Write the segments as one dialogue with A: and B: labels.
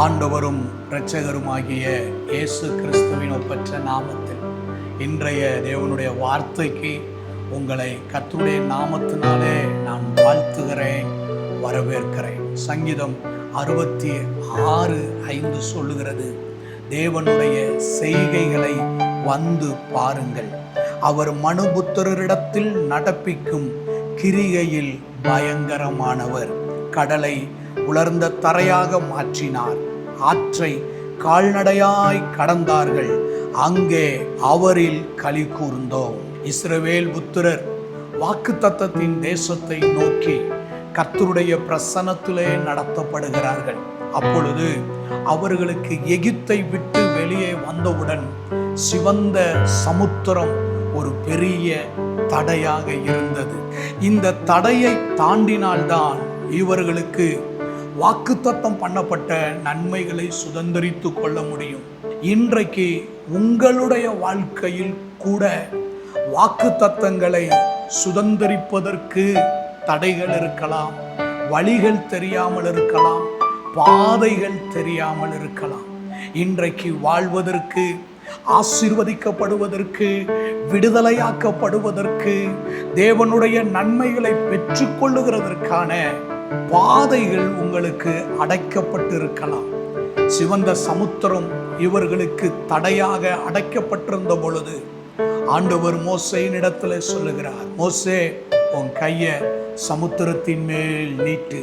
A: ஆண்டவரும் இரட்சகருமாகிய இயேசு கிறிஸ்துவின் ஒப்பற்ற நாமத்தில் இன்றைய தேவனுடைய வார்த்தைக்கு உங்களை கர்த்தருடைய நாமத்தினாலே நான் வாழ்த்துகிறேன், வரவேற்கிறேன். சங்கீதம் 66:5 சொல்லுகிறது, தேவனுடைய செய்கைகளை வந்து பாருங்கள், அவர் மனுபுத்திரரிடத்தில் நடப்பிக்கும் கிரிகையில் பயங்கரமானவர். கடலை உலர்ந்த தரையாக மாற்றினார், ஆற்றை கால்நடையாய் கடந்தார்கள், அங்கே அவரில் களி கூர்ந்தோம். இஸ்ரவேல் புத்திரர் வாக்குத்தத்தத்தின் தேசத்தை நோக்கி கர்த்தருடைய பிரசன்னத்திலே நடத்தப்படுகிறார்கள். அப்பொழுது அவர்களுக்கு எகிப்தை விட்டு வெளியே வந்தவுடன் சிவந்த சமுத்திரம் ஒரு பெரிய தடையாக இருந்தது. இந்த தடையை தாண்டினால்தான் இவர்களுக்கு வாக்குத்தத்தம் பண்ணப்பட்ட நன்மைகளை சுதந்திரித்து கொள்ள முடியும். இன்றைக்கு உங்களுடைய வாழ்க்கையில் கூட வாக்குத்தத்தங்களை சுதந்திரிப்பதற்கு தடைகள் இருக்கலாம், வழிகள் தெரியாமல் இருக்கலாம், பாதைகள் தெரியாமல் இருக்கலாம். இன்றைக்கு வாழ்வதற்கு, ஆசீர்வதிக்கப்படுவதற்கு, விடுதலையாக்கப்படுவதற்கு, தேவனுடைய நன்மைகளை பெற்றுக்கொள்ளுகிறதற்கான பாதைகள் உங்களுக்கு அடைக்கப்பட்டிருக்கலாம். சிவந்த சமுத்திரம் இவர்களுக்கு தடையாக அடைக்கப்பட்டிருந்த பொழுது ஆண்டவர் மோசேயின் இடத்துல சொல்லுகிறார், மோசே, உன் கையை சமுத்திரத்தின் மேல் நீட்டு,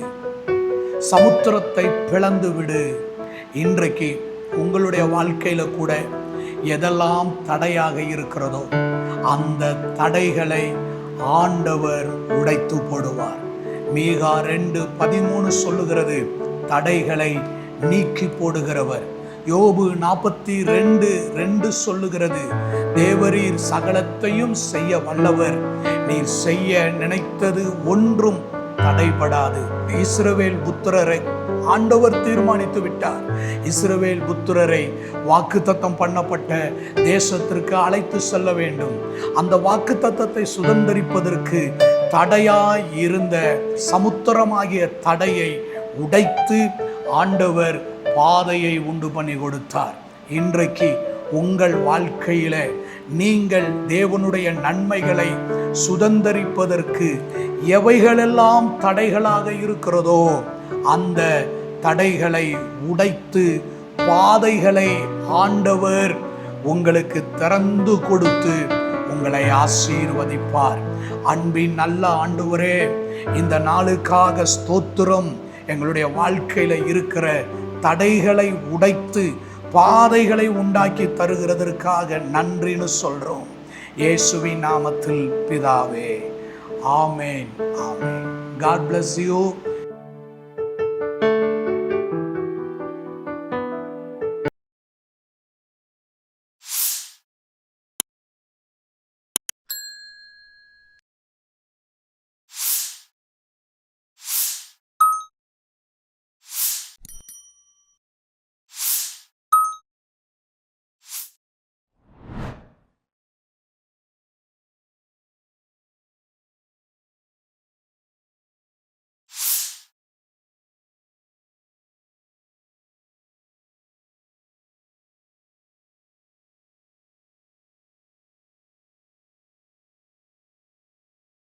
A: சமுத்திரத்தை பிளந்து விடு. இன்றைக்கு உங்களுடைய வாழ்க்கையில கூட எதெல்லாம் தடையாக இருக்கிறதோ அந்த தடைகளை ஆண்டவர் உடைத்து போடுவார். மீகா 2:13 சொல்லுகிறது, தடைகளை நீக்கி போடுகிறவர். யோபு 42:2 சொல்லுகிறது, தேவரீர் சகலத்தையும் செய்ய வல்லவர், நீர் செய்ய நினைத்தது ஒன்றும் தடைபடாது. இஸ்ரவேல் புத்திரரை ஆண்டவர் தீர்மானித்து விட்டார். இஸ்ரவேல் புத்திரரை வாக்குத்தத்தம் பண்ணப்பட்ட தேசத்திற்கு அழைத்து செல்ல வேண்டும். அந்த வாக்குத்தத்தத்தை சுதந்திரிப்பதற்கு தடையாய் இருந்த சமுத்திரமாகிய தடையை உடைத்து ஆண்டவர் பாதையை உண்டு பண்ணி கொடுத்தார். இன்றைக்கு உங்கள் வாழ்க்கையில நீங்கள் தேவனுடைய நன்மைகளை சுதந்திரிப்பதற்கு எவைகளெல்லாம் தடைகளாக இருக்கிறதோ அந்த தடைகளை உடைத்து பாதைகளை ஆண்டவர் உங்களுக்கு திறந்து கொடுத்து உங்களை ஆசீர்வதிப்பார். அன்பின் நல்ல ஆண்டவரே, இந்த நாளுக்காக ஸ்தோத்திரம். எங்களுடைய வாழ்க்கையில இருக்கிற தடைகளை உடைத்து பாதைகளை உண்டாக்கி தருகிறதற்காக நன்றின்னு சொல்றோம். இயேசுவின் நாமத்தில் பிதாவே, ஆமேன், ஆமேன். God bless you.